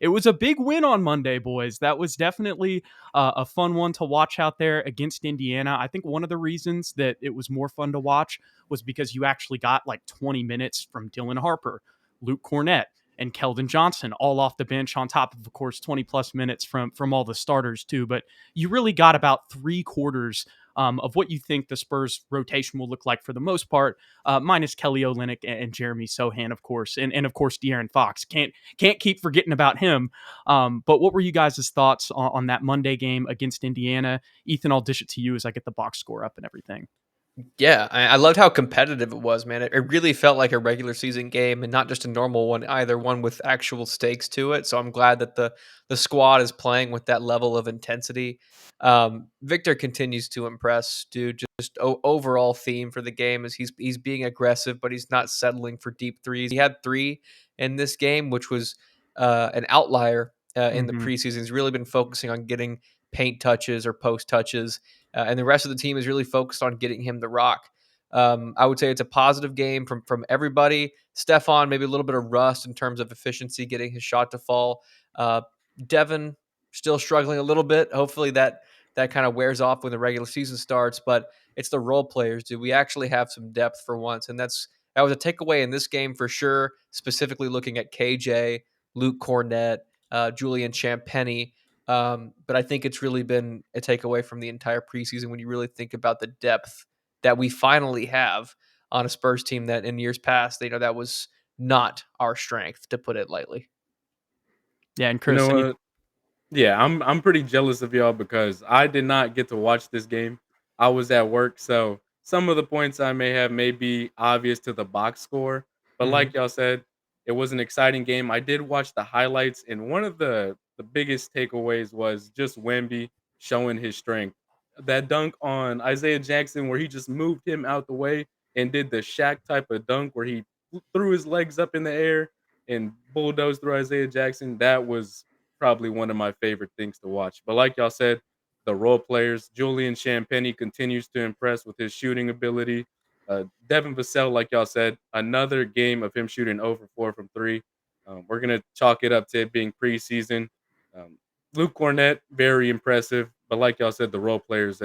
it was a big win on Monday, boys. That was definitely a fun one to watch out there against Indiana. I think one of the reasons that it was more fun to watch was because you actually got like 20 minutes from Dylan Harper, Luke Kornet, and Keldon Johnson all off the bench, on top of course 20 plus minutes from all the starters too. But you really got about 3/4 of what you think the Spurs rotation will look like for the most part, minus Kelly Olynyk and Jeremy Sohan, of course, and of course De'Aaron Fox. Can't keep forgetting about him. But what were you guys' thoughts on that Monday game against Indiana? Ethan, I'll dish it to you as I get the box score up and everything. Yeah, I loved how competitive it was, man. It really felt like a regular season game and not just a normal one either, one with actual stakes to it. So I'm glad that the squad is playing with that level of intensity. Victor continues to impress, dude. Just overall theme for the game is he's being aggressive, but he's not settling for deep threes. He had 3 in this game, which was an outlier in the Mm-hmm. preseason. He's really been focusing on getting paint touches or post touches, and the rest of the team is really focused on getting him the rock. I would say it's a positive game from everybody. Stefan, maybe a little bit of rust in terms of efficiency, getting his shot to fall. Devin still struggling a little bit. Hopefully that kind of wears off when the regular season starts. But it's the role players, dude. We actually have some depth for once, and that was a takeaway in this game for sure. Specifically looking at KJ, Luke Kornet, Julian Champagnie. But I think it's really been a takeaway from the entire preseason when you really think about the depth that we finally have on a Spurs team that in years past, that was not our strength, to put it lightly. Yeah, and You Chris, know any what? Yeah, I'm pretty jealous of y'all because I did not get to watch this game. I was at work, so some of the points I may have may be obvious to the box score. But Hmm. like y'all said, it was an exciting game. I did watch the highlights, and one of the biggest takeaways was just Wemby showing his strength. That dunk on Isaiah Jackson, where he just moved him out the way and did the Shaq type of dunk, where he threw his legs up in the air and bulldozed through Isaiah Jackson. That was probably one of my favorite things to watch. But like y'all said, the role players, Julian Champagnie continues to impress with his shooting ability. Devin Vassell, like y'all said, another game of him shooting over 4 from 3. We're gonna chalk it up to it being preseason. Um, Luke Kornet, very impressive. But like y'all said, the role players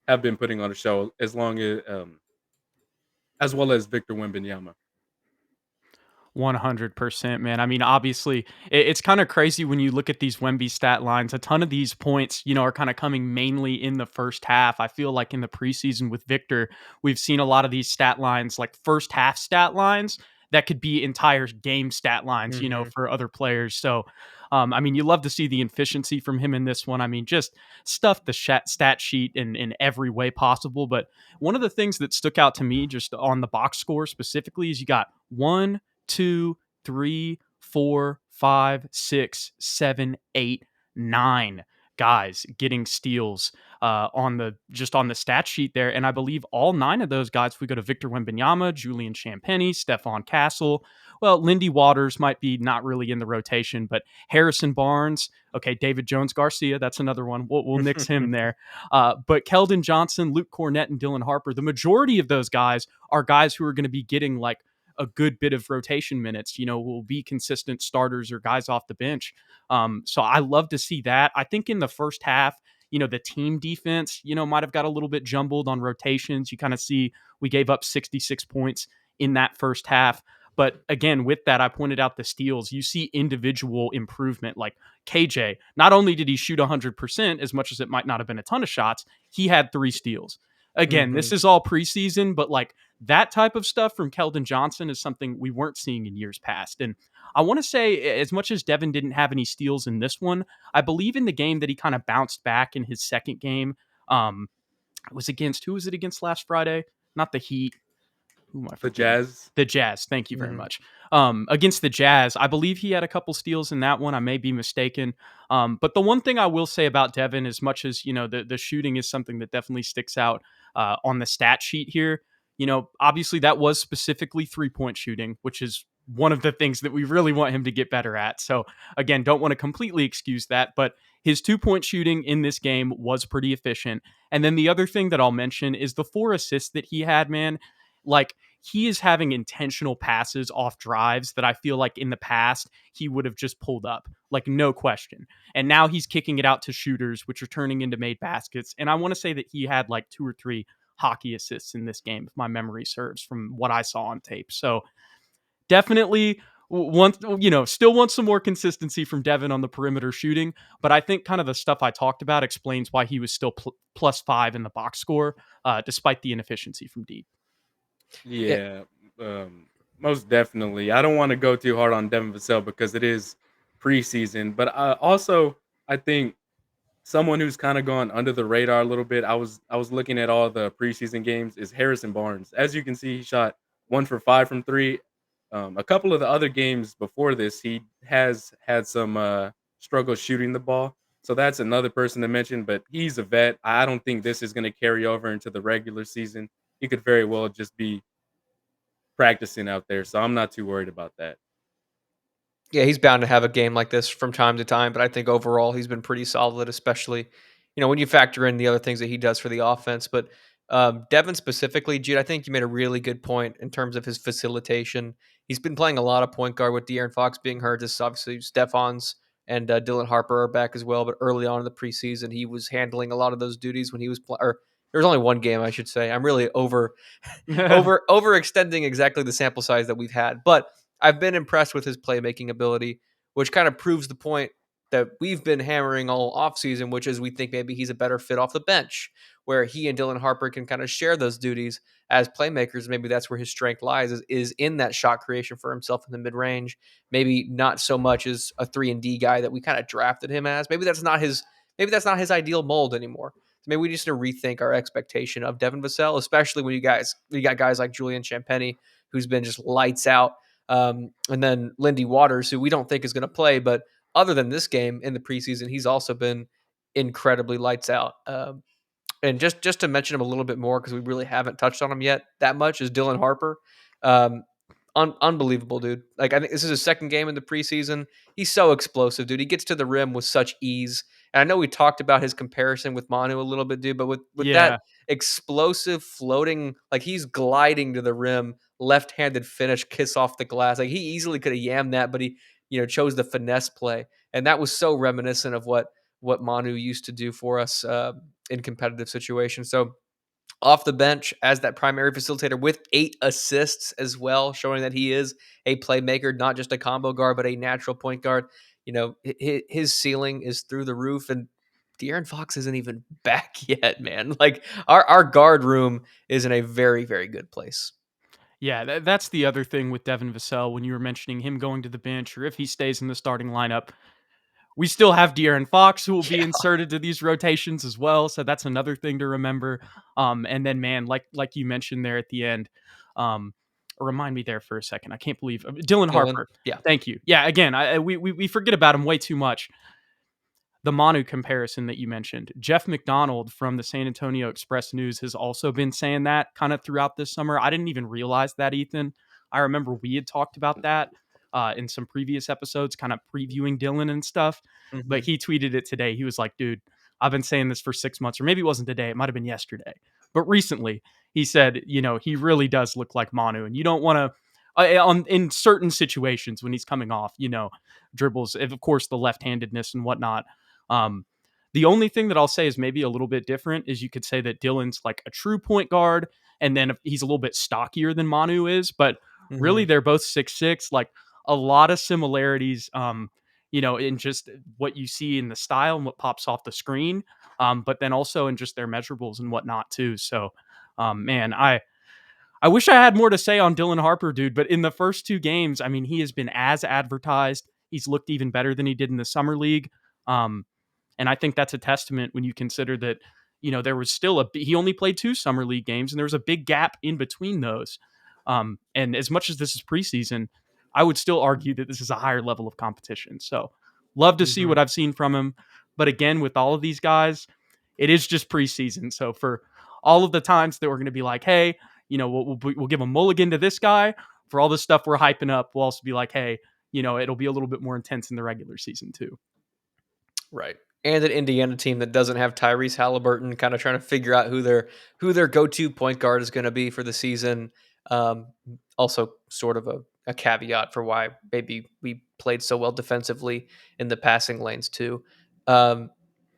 have been putting on a show as well as Victor Wembanyama. 100%, man. I mean, obviously, it's kind of crazy when you look at these Wemby stat lines. A ton of these points, are kind of coming mainly in the first half. I feel like in the preseason with Victor, we've seen a lot of these stat lines, like first half stat lines, that could be entire game stat lines, Hmm. for other players. So, I mean, you love to see the efficiency from him in this one. I mean, just stuff the stat sheet in every way possible. But one of the things that stuck out to me just on the box score specifically is you got 1, 2, 3, 4, 5, 6, 7, 8, 9 guys getting steals on the stat sheet there. And I believe all 9 of those guys, if we go to Victor Wembanyama, Julian Champagnie, Stephon Castle, well, Lindy Waters might be not really in the rotation, but Harrison Barnes, okay, David Jones Garcia, that's another one. We'll nix him there. But Keldon Johnson, Luke Kornet, and Dylan Harper, the majority of those guys are guys who are going to be getting like a good bit of rotation minutes, will be consistent starters or guys off the bench. So I love to see that. I think in the first half, the team defense, might have got a little bit jumbled on rotations. You kind of see we gave up 66 points in that first half. But again, with that, I pointed out the steals. You see individual improvement. Like KJ, not only did he shoot 100%, as much as it might not have been a ton of shots, he had 3 steals. Again, Hmm. this is all preseason, but like that type of stuff from Keldon Johnson is something we weren't seeing in years past. And I want to say, as much as Devin didn't have any steals in this one, I believe in the game that he kind of bounced back in his second game. It was against, who was it against last Friday? Not the Heat. Who am I The forgetting? Jazz. The Jazz. Thank you very Hmm. much. Against the Jazz, I believe he had a couple steals in that one. I may be mistaken. But the one thing I will say about Devin, as much as the shooting is something that definitely sticks out on the stat sheet here. Obviously that was specifically 3-point shooting, which is one of the things that we really want him to get better at. So again, don't want to completely excuse that, but his 2-point shooting in this game was pretty efficient. And then the other thing that I'll mention is the 4 assists that he had, man. Like he is having intentional passes off drives that I feel like in the past he would have just pulled up, like no question. And now he's kicking it out to shooters, which are turning into made baskets. And I want to say that he had like 2 or 3 hockey assists in this game, if my memory serves, from what I saw on tape. So definitely still want some more consistency from Devin on the perimeter shooting, but I think kind of the stuff I talked about explains why he was still +5 in the box score, despite the inefficiency from deep. Yeah, Yeah, most definitely. I don't want to go too hard on Devin Vassell because it is preseason, but also I think someone who's kind of gone under the radar a little bit. I was looking at all the preseason games. Is Harrison Barnes? As you can see, he shot 1 for 5 from three. A couple of the other games before this, he has had some struggle shooting the ball. So that's another person to mention. But he's a vet. I don't think this is going to carry over into the regular season. He could very well just be practicing out there. So I'm not too worried about that. Yeah, he's bound to have a game like this from time to time, but I think overall he's been pretty solid, especially, when you factor in the other things that he does for the offense. But Devin specifically, Jude, I think you made a really good point in terms of his facilitation. He's been playing a lot of point guard with De'Aaron Fox being hurt. This is obviously Stephon's and Dylan Harper are back as well. But early on in the preseason, he was handling a lot of those duties when he was playing. Or there was only one game, I should say. I'm really overextending exactly the sample size that we've had, but I've been impressed with his playmaking ability, which kind of proves the point that we've been hammering all offseason, which is we think maybe he's a better fit off the bench, where he and Dylan Harper can kind of share those duties as playmakers. Maybe that's where his strength lies, is in that shot creation for himself in the mid-range. Maybe not so much as a 3-and-D guy that we kind of drafted him as. Maybe that's not his ideal mold anymore. So maybe we just need to rethink our expectation of Devin Vassell, especially when you got guys like Julian Champagnie, who's been just lights out. And then Lindy Waters, who we don't think is going to play, but other than this game in the preseason, he's also been incredibly lights out. And just to mention him a little bit more, because we really haven't touched on him yet that much, is Dylan Harper. Um, Unbelievable, dude. Like, I think this is his second game in the preseason. He's so explosive, dude. He gets to the rim with such ease. And I know we talked about his comparison with Manu a little bit, dude, but with that Yeah. explosive floating, like he's gliding to the rim, left-handed finish, kiss off the glass. Like he easily could have yammed that, but he, chose the finesse play. And that was so reminiscent of what Manu used to do for us in competitive situations. So off the bench as that primary facilitator with 8 assists as well, showing that he is a playmaker, not just a combo guard, but a natural point guard. His ceiling is through the roof, and De'Aaron Fox isn't even back yet, man. Like our guard room is in a very, very good place. Yeah, that's the other thing with Devin Vassell when you were mentioning him going to the bench or if he stays in the starting lineup. We still have De'Aaron Fox who will be Yeah. inserted to these rotations as well, so that's another thing to remember. And then, man, like you mentioned there at the end, remind me there for a second. I can't believe Dylan Dylan, Harper. yeah. Thank you. Yeah, again, we forget about him way too much. The Manu comparison that you mentioned, Jeff McDonald from the San Antonio Express News has also been saying that kind of throughout this summer. I didn't even realize that, Ethan. I remember we had talked about that in some previous episodes, kind of previewing Dylan and stuff. But Mm-hmm. he tweeted it today. He was like, dude, I've been saying this for 6 months, or maybe it wasn't today. It might have been yesterday. But recently, he said, he really does look like Manu. And you don't want to, in certain situations when he's coming off, dribbles, of course, the left-handedness and whatnot. The only thing that I'll say is maybe a little bit different is you could say that Dylan's like a true point guard, and then he's a little bit stockier than Manu is, but Mm-hmm. really they're both 6'6", like a lot of similarities, in just what you see in the style and what pops off the screen, but then also in just their measurables and whatnot too. So, man, I wish I had more to say on Dylan Harper, dude, but in the first 2 games, I mean, he has been as advertised. He's looked even better than he did in the summer league. And I think that's a testament when you consider that, there was still he only played 2 summer league games and there was a big gap in between those. And as much as this is preseason, I would still argue that this is a higher level of competition. So love to see Mm-hmm. what I've seen from him. But again, with all of these guys, it is just preseason. So for all of the times that we're going to be like, hey, we'll give a mulligan to this guy for all the stuff we're hyping up. We'll also be like, hey, it'll be a little bit more intense in the regular season too. Right. And an Indiana team that doesn't have Tyrese Halliburton, kind of trying to figure out who their go-to point guard is going to be for the season. Um, Also, sort of a caveat for why maybe we played so well defensively in the passing lanes too. Um,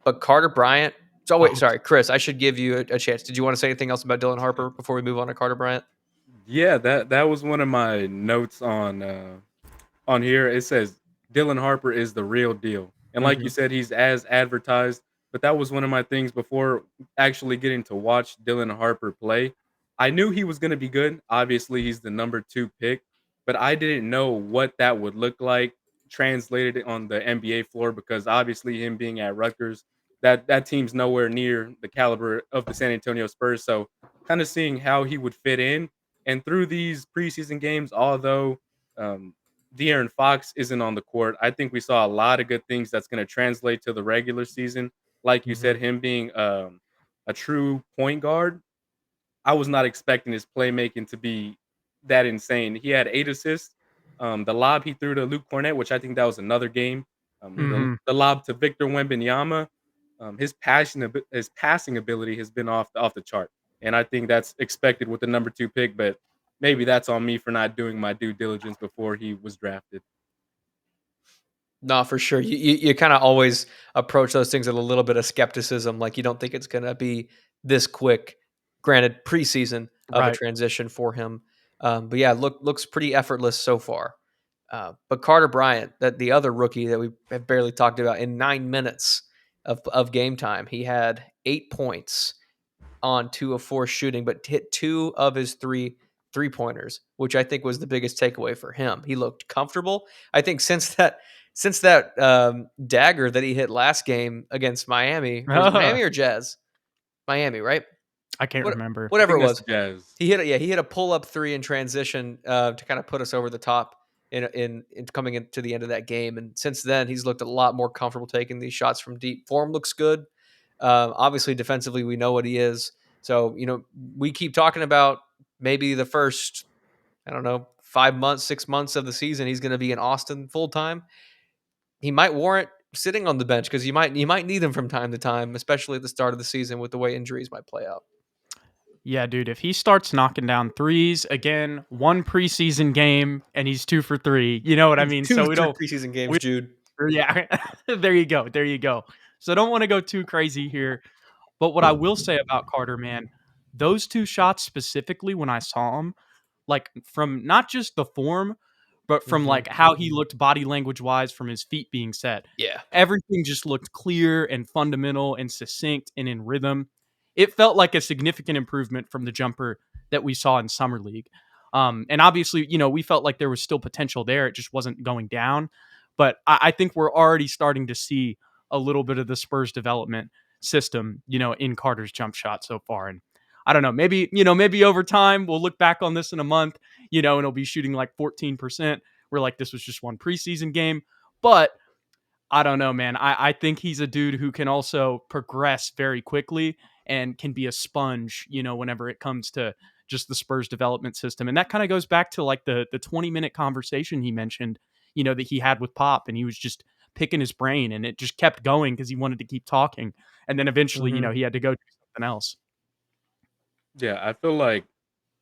but Carter Bryant. So wait, Oh, sorry, Chris. I should give you a chance. Did you want to say anything else about Dylan Harper before we move on to Carter Bryant? yeah, that was one of my notes on here. It says Dylan Harper is the real deal. And like Hmm. you said, he's as advertised. But that was one of my things before actually getting to watch Dylan Harper play. I knew he was going to be good. Obviously, he's the number 2 pick, but I didn't know what that would look like translated on the NBA floor because obviously him being at Rutgers, that team's nowhere near the caliber of the San Antonio Spurs. So kind of seeing how he would fit in. And through these preseason games, although um, De'Aaron Fox isn't on the court. I think we saw a lot of good things that's going to translate to the regular season. Like you Hmm. said, him being a true point guard, I was not expecting his playmaking to be that insane. He had 8 assists. The lob he threw to Luke Kornet, which I think that was another game. Mhm. The lob to Victor Wembanyama, his passing ability has been off the chart, and I think that's expected with the number 2 pick. But maybe that's on me for not doing my due diligence before he was drafted. No, for sure. You kind of always approach those things with a little bit of skepticism, like you don't think it's going to be this quick. Granted, preseason of a Right. transition for him, but yeah, looks pretty effortless so far. But Carter Bryant, that the other rookie that we have barely talked about, in 9 minutes of game time, he had 8 points on 2 of 4 shooting, but hit 2 of his 3 3 pointers, which I think was the biggest takeaway for him. He looked comfortable. I think since that dagger that he hit last game against Miami, or was it Miami or Jazz? Miami, right? I can't What remember. I whatever think it that's was. the Jazz. He hit a pull up three in transition to kind of put us over the top in coming into the end of that game. And since then, he's looked a lot more comfortable taking these shots from deep. Form looks good. Obviously, defensively, we know what he is. So we keep talking about maybe the first, I don't know, 5 months, 6 months of the season, he's going to be in Austin full time. He might warrant sitting on the bench because you might need him from time to time, especially at the start of the season with the way injuries might play out. Yeah, dude, if he starts knocking down threes again, one preseason game and he's 2 for 3, you know what I It's mean? two So we three don't preseason games, we Jude. yeah. There you go. There you go. So don't want to go too crazy here. But what I will say about Carter, man, those 2 shots specifically when I saw him, like from not just the form, but from Hmm. like how he looked body language wise from his feet being set. Yeah. Everything just looked clear and fundamental and succinct and in rhythm. It felt like a significant improvement from the jumper that we saw in summer league. And obviously, we felt like there was still potential there. It just wasn't going down. But I think we're already starting to see a little bit of the Spurs development system, in Carter's jump shot so far. And I don't know, maybe over time we'll look back on this in a month, and he'll be shooting like 14%. We're like, this was just one preseason game. But I don't know, man. I think he's a dude who can also progress very quickly and can be a sponge, whenever it comes to just the Spurs development system. And that kind of goes back to like the 20-minute conversation he mentioned, that he had with Pop, and he was just picking his brain, and it just kept going because he wanted to keep talking. And then eventually, Hmm. he had to go do something else. Yeah, I feel like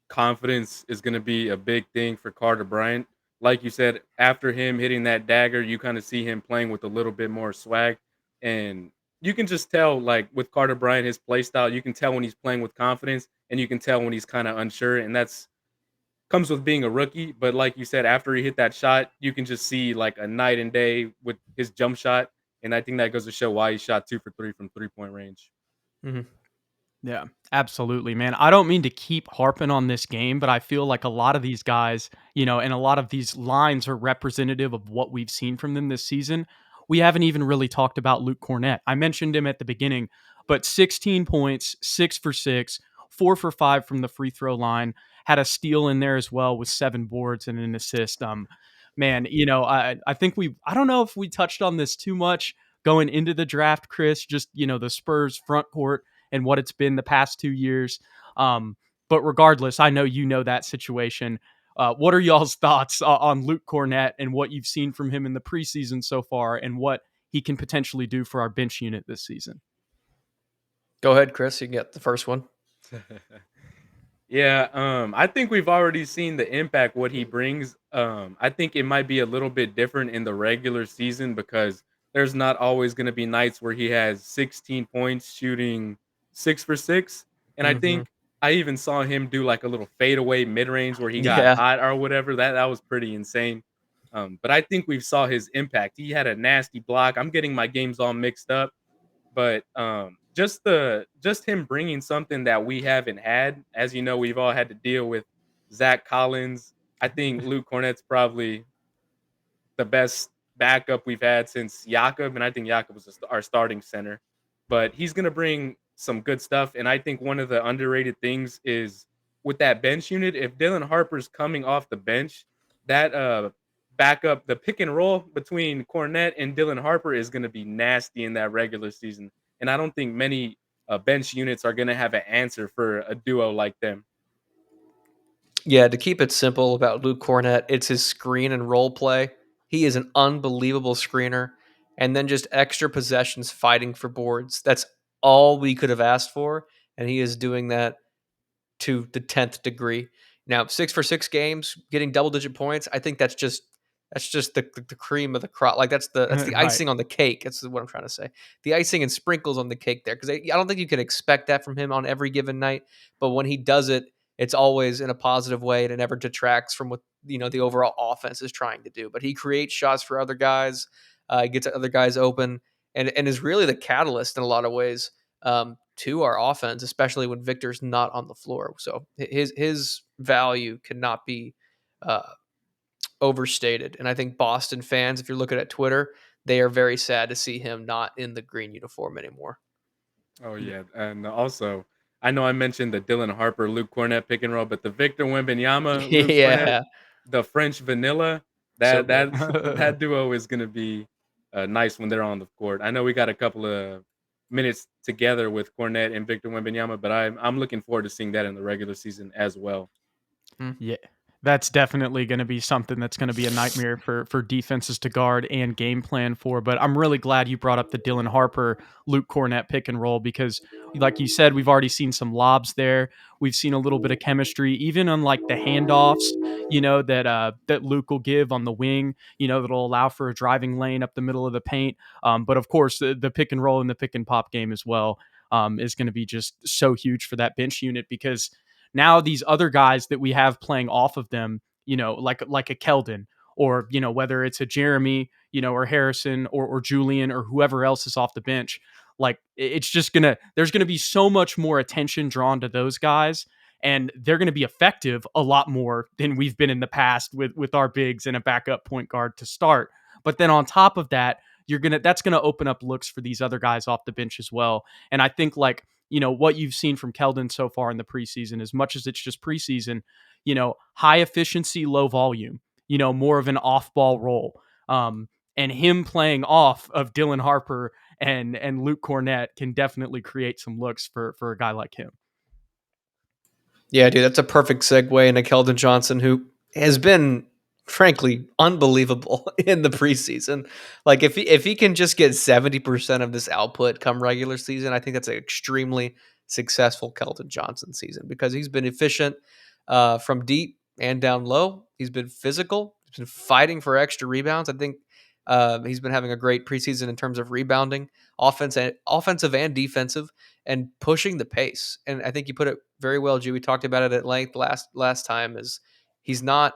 confidence is going to be a big thing for Carter Bryant. Like you said, after him hitting that dagger, you kind of see him playing with a little bit more swag. And you can just tell, like with Carter Bryant, his play style, you can tell when he's playing with confidence and you can tell when he's kind of unsure. And that's comes with being a rookie. But like you said, after he hit that shot, you can just see like a night and day with his jump shot. And I think that goes to show why he shot 2 for 3 from 3 point range. Hmm. Yeah, absolutely, man. I don't mean to keep harping on this game, but I feel like a lot of these guys, and a lot of these lines are representative of what we've seen from them this season. We haven't even really talked about Luke Kornet. I mentioned him at the beginning, but 16 points, 6 for 6, 4 for 5 from the free throw line, had a steal in there as well with 7 boards and an assist. Man, I think I don't know if we touched on this too much going into the draft, Chris, just, the Spurs front court and what it's been the past 2 years. But regardless, I know that situation. What are y'all's thoughts on Luke Kornet and what you've seen from him in the preseason so far, and what he can potentially do for our bench unit this season? Go ahead, Chris. You can get the first one. Yeah, I think we've already seen the impact what he brings. I think it might be a little bit different in the regular season because there's not always going to be nights where he has 16 points shooting 6 for 6. And I Hmm. think I even saw him do like a little fadeaway mid-range where he got Yeah. hot or whatever. That was pretty insane. But I think we've saw his impact. He had a nasty block. I'm getting my games all mixed up. But, just him bringing something that we haven't had, as you know, we've all had to deal with Zach Collins. I think Luke Kornet's probably the best backup we've had since Jakob, and I think Jakob was our starting center. But he's gonna bring some good stuff, and I think one of the underrated things is with that bench unit, if Dylan Harper's coming off the bench, that backup, the pick and roll between Cornette and Dylan Harper is gonna be nasty in that regular season. And I don't think many bench units are gonna have an answer for a duo like them. Yeah, to keep it simple about Luke Cornett, it's his screen and role play. He is an unbelievable screener. And then just extra possessions fighting for boards. That's all we could have asked for. And he is doing that to the 10th degree. Now, 6 for 6 games, getting double digit points, I think that's just the cream of the crop. Like that's the Right. icing on the cake. That's what I'm trying to say. The icing and sprinkles on the cake there, because I don't think you can expect that from him on every given night. But when he does it, it's always in a positive way, and it never detracts from what the overall offense is trying to do. But he creates shots for other guys, gets other guys open, and is really the catalyst in a lot of ways to our offense, especially when Victor's not on the floor. So his value cannot be uh, overstated. And I think Boston fans, if you're looking at Twitter, they are very sad to see him not in the green uniform anymore. Oh Yeah. yeah, and also I know I mentioned the Dylan Harper, Luke Cornett pick and roll, but the Victor Wembanyama, Luke Cornett, Yeah, the French Vanilla, so that good. that that duo is gonna be nice when they're on the court. I know we got a couple of minutes together with Cornett and Victor Wembanyama, but I'm looking forward to seeing that in the regular season as well. Mm. Yeah, that's definitely going to be something that's going to be a nightmare for defenses to guard and game plan for. But I'm really glad you brought up the Dylan Harper, Luke Cornett pick and roll because, like you said, we've already seen some lobs there. We've seen a little bit of chemistry, even on like the handoffs, that Luke will give on the wing, that'll allow for a driving lane up the middle of the paint. But of course, the pick and roll and the pick and pop game as well is going to be just so huge for that bench unit because now these other guys that we have playing off of them, like a Keldon or, whether it's a Jeremy, or Harrison or Julian or whoever else is off the bench, like it's just there's gonna be so much more attention drawn to those guys and they're going to be effective a lot more than we've been in the past with our bigs and a backup point guard to start. But then on top of that, that's gonna open up looks for these other guys off the bench as well. And I think like what you've seen from Keldon so far in the preseason, as much as it's just preseason, high efficiency, low volume, more of an off ball role. And him playing off of Dylan Harper and Luke Cornett can definitely create some looks for a guy like him. Yeah, dude, that's a perfect segue into Keldon Johnson, who has been frankly unbelievable in the preseason. Like if he can just get 70% of this output come regular season, I think that's an extremely successful Keldon Johnson season because he's been efficient from deep and down low. He's been physical. He's been fighting for extra rebounds. I think he's been having a great preseason in terms of rebounding, offensive and defensive, and pushing the pace. And I think you put it very well, Jew. We talked about it at length last time. Is he's not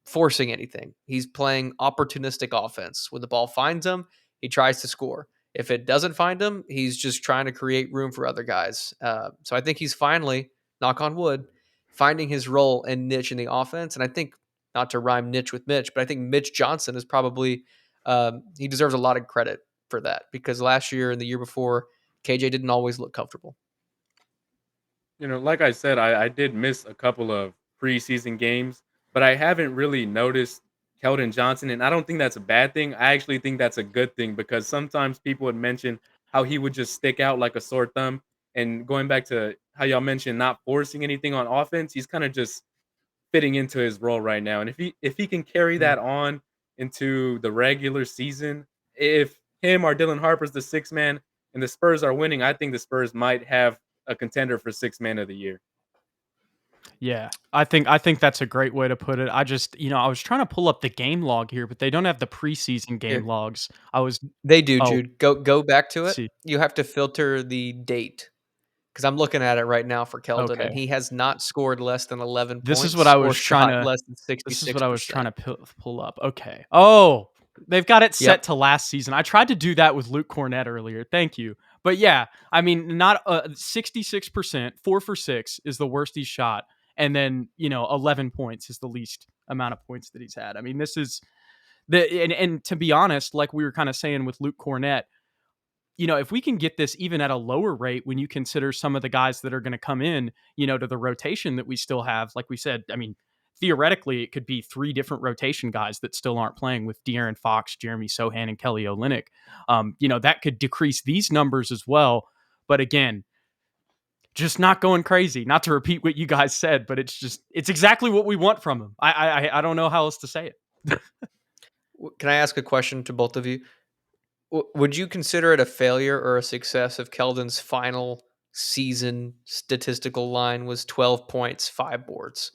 forcing anything. He's playing opportunistic offense. When the ball finds him, he tries to score. If it doesn't find him, he's just trying to create room for other guys. So I think he's finally, knock on wood, finding his role and niche in the offense. And I think, not to rhyme niche with Mitch, but I think Mitch Johnson is probably he deserves a lot of credit for that because last year and the year before, KJ didn't always look comfortable. Like I said, I did miss a couple of preseason games, but I haven't really noticed Keldon Johnson, and I don't think that's a bad thing. I actually think that's a good thing because sometimes people would mention how he would just stick out like a sore thumb. And going back to how y'all mentioned not forcing anything on offense, he's kind of just fitting into his role right now. And if he can carry Mm. that on into the regular season, if him or Dylan Harper's the sixth man and the Spurs are winning, I think the Spurs might have a contender for sixth man of the year. Yeah, I think that's a great way to put it. I just, I was trying to pull up the game log here, but they don't have the preseason game Here, logs. I was they do, oh, Jude. Go back to let's it. see. You have to filter the date because I'm looking at it right now for Keldon, and Okay. he has not scored less than 11 This is what points I or was trying shot to less than this is what I was trying 66%. to pull up. Okay. Oh, they've got it set Yep. to last season. I tried to do that with Luke Kornet earlier. Thank you. But yeah, I mean, not 66%, 4 for 6 is the worst he's shot, and then, 11 points is the least amount of points that he's had. I mean, this is and to be honest, like we were kind of saying with Luke Kornet, if we can get this even at a lower rate when you consider some of the guys that are going to come in, to the rotation that we still have, like we said, I mean, theoretically, it could be 3 different rotation guys that still aren't playing with De'Aaron Fox, Jeremy Sohan, and Kelly Olynyk. That could decrease these numbers as well. But again, just not going crazy. Not to repeat what you guys said, but it's exactly what we want from him. I don't know how else to say it. Can I ask a question to both of you? Would you consider it a failure or a success if Keldon's final season statistical line was 12 points, 5 boards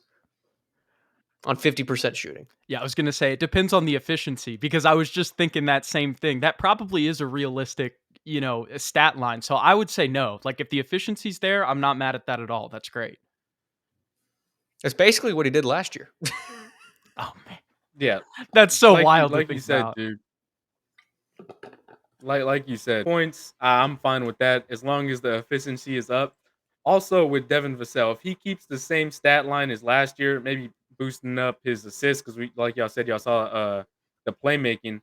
on 50% shooting? Yeah, I was going to say it depends on the efficiency because I was just thinking that same thing. That probably is a realistic, a stat line. So I would say no. Like if the efficiency's there, I'm not mad at that at all. That's great. That's basically what he did last year. Oh man, Yeah, that's so wild to like you think said, about. dude. Like you said, points, I'm fine with that as long as the efficiency is up. Also with Devin Vassell, if he keeps the same stat line as last year, maybe boosting up his assists because we, like y'all said, y'all saw the playmaking.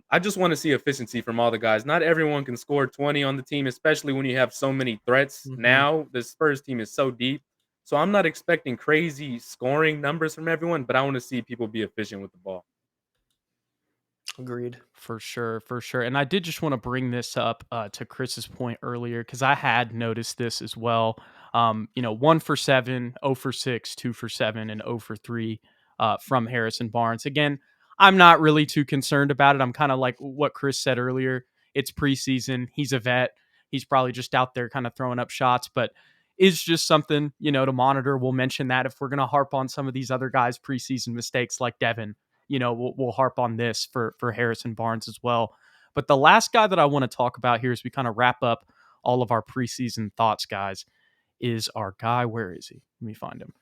I just want to see efficiency from all the guys. Not everyone can score 20 on the team, especially when you have so many threats. Mhm. Now the Spurs team is so deep, so I'm not expecting crazy scoring numbers from everyone, but I want to see people be efficient with the ball. Agreed. For sure, for sure. And I did just want to bring this up to Chris's point earlier because I had noticed this as well. 1 for 7, 0 for 6, 2 for 7, and 0 for 3 from Harrison Barnes. Again, I'm not really too concerned about it. I'm kind of like what Chris said earlier. It's preseason. He's a vet. He's probably just out there kind of throwing up shots, but is just something, to monitor. We'll mention that if we're going to harp on some of these other guys' preseason mistakes like Devin, we'll harp on this for Harrison Barnes as well. But the last guy that I want to talk about here as we kind of wrap up all of our preseason thoughts, guys, is our guy. Where is he? Let me find him.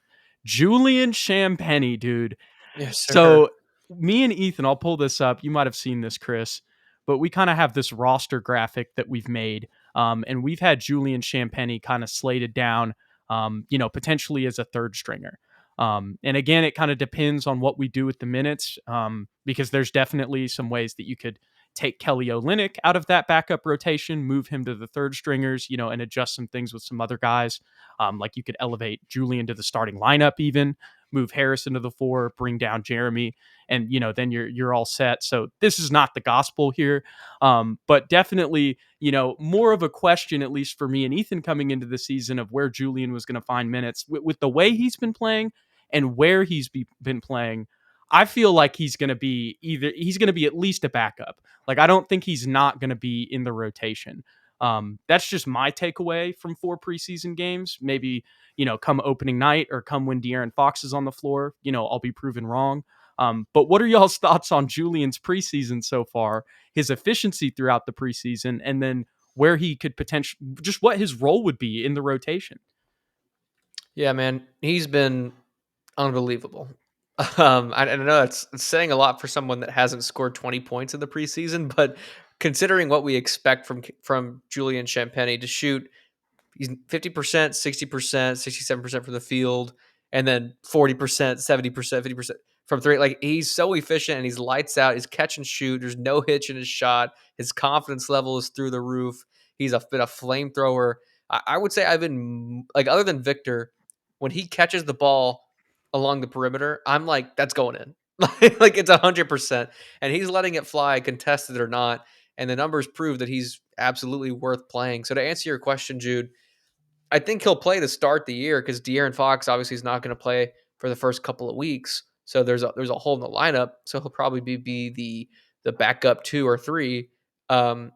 Julian Champagnie, dude. Yes, sir. So me and Ethan, I'll pull this up. You might have seen this, Chris, but we kind of have this roster graphic that we've made. And we've had Julian Champagnie kind of slated down, potentially as a third stringer. And again, it kind of depends on what we do with the minutes, because there's definitely some ways that you could take Kelly Olynyk out of that backup rotation, move him to the third stringers, and adjust some things with some other guys. Like you could elevate Julian to the starting lineup, even move Harrison to the 4, bring down Jeremy, and then you're all set. So this is not the gospel here, but definitely more of a question, at least for me and Ethan coming into the season, of where Julian was going to find minutes with the way he's been playing and where been playing. I feel like he's going to be at least a backup. Like I don't think he's not going to be in the rotation. That's just my takeaway from 4 preseason games. Maybe, come opening night or come when De'Aaron Fox is on the floor, I'll be proven wrong. But what are y'all's thoughts on Julian's preseason so far, his efficiency throughout the preseason, and then where he could potentially, just what his role would be in the rotation? Yeah, man. He's been unbelievable. I know that's saying a lot for someone that hasn't scored 20 points in the preseason, but considering what we expect from Julian Champagnie to shoot, he's 50%, 60%, 67% from the field, and then 40%, 70%, 50% from three. Like he's so efficient and he's lights out. He's catch and shoot. There's no hitch in his shot. His confidence level is through the roof. He's been a flamethrower. I would say I've been like, other than Victor, when he catches the ball along the perimeter, I'm like, that's going in. Like it's 100%, and he's letting it fly, contested or not. And the numbers prove that he's absolutely worth playing. So to answer your question, Jude, I think he'll play to start the year because De'Aaron Fox obviously is not going to play for the first couple of weeks. So there's a hole in the lineup. So he'll probably be the backup 2 or 3 um,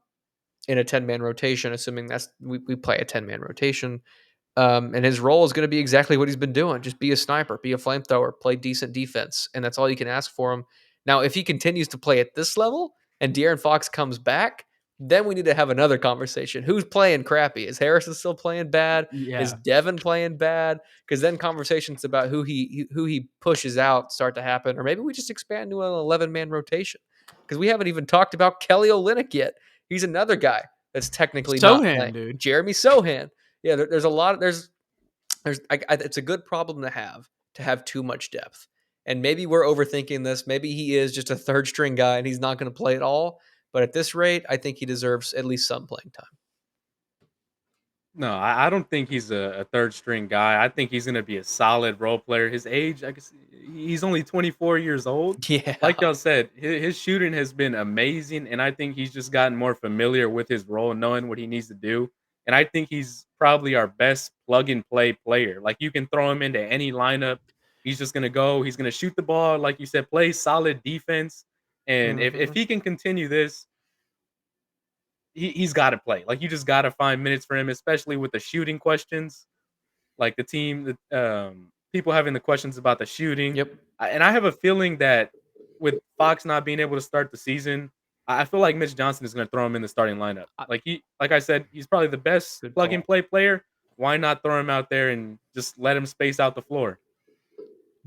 in a 10-man rotation, assuming we play a 10-man rotation. And his role is going to be exactly what he's been doing. Just be a sniper, be a flamethrower, play decent defense. And that's all you can ask for him. Now, if he continues to play at this level and De'Aaron Fox comes back, then we need to have another conversation. Who's playing crappy? Is Harrison still playing bad? Is Yeah. Devin playing bad? Because then conversations about who he pushes out start to happen. Or maybe we just expand to an 11-man rotation. Because we haven't even talked about Kelly Olynyk yet. He's another guy that's technically not Sohan, playing. dude. Jeremy Sohan. Yeah, there's a lot. It's a good problem to have too much depth. And maybe we're overthinking this. Maybe he is just a third string guy and he's not going to play at all. But at this rate, I think he deserves at least some playing time. No, I don't think he's a third string guy. I think he's going to be a solid role player. His age, I guess, he's only 24 years old. Yeah. Like y'all said, his shooting has been amazing, and I think he's just gotten more familiar with his role, knowing what he needs to do. And I think he's probably our best plug and play player. Like, you can throw him into any lineup. He's just going to go. He's going to shoot the ball, like you said, play solid defense. And if he can continue this, he's got to play. Like, you just got to find minutes for him, especially with the shooting questions. Like, the team, people having the questions about the shooting. Yep. And I have a feeling that with Fox not being able to start the season, I feel like Mitch Johnson is going to throw him in the starting lineup. Like I said, he's probably the best plug and play player. Why not throw him out there and just let him space out the floor?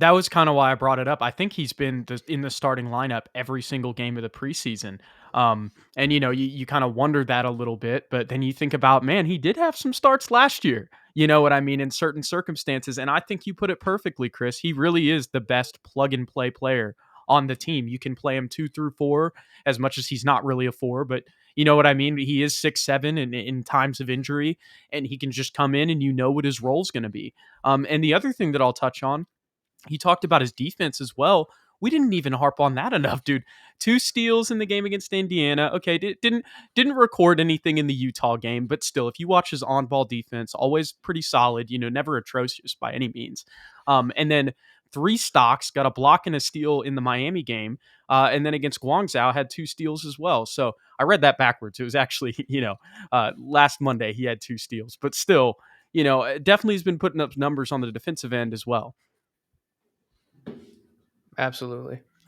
That was kind of why I brought it up. I think he's been in the starting lineup every single game of the preseason. And, you kind of wonder that a little bit, but then you think about, man, he did have some starts last year. You know what I mean? In certain circumstances. And I think you put it perfectly, Chris. He really is the best plug and play player on the team. You can play him 2 through 4 as much as he's not really a 4, but you know what I mean? He is 6'7" in times of injury, and he can just come in and you know what his role is going to be. And the other thing that I'll touch on, he talked about his defense as well. We didn't even harp on that enough, dude. 2 steals in the game against Indiana. Okay, didn't record anything in the Utah game, but still, if you watch his on-ball defense, always pretty solid. Never atrocious by any means. And then 3 stocks, got a block and a steal in the Miami game, and then against Guangzhou had 2 steals as well. So I read that backwards. It was actually, last Monday he had 2 steals, but still, definitely has been putting up numbers on the defensive end as well. Absolutely.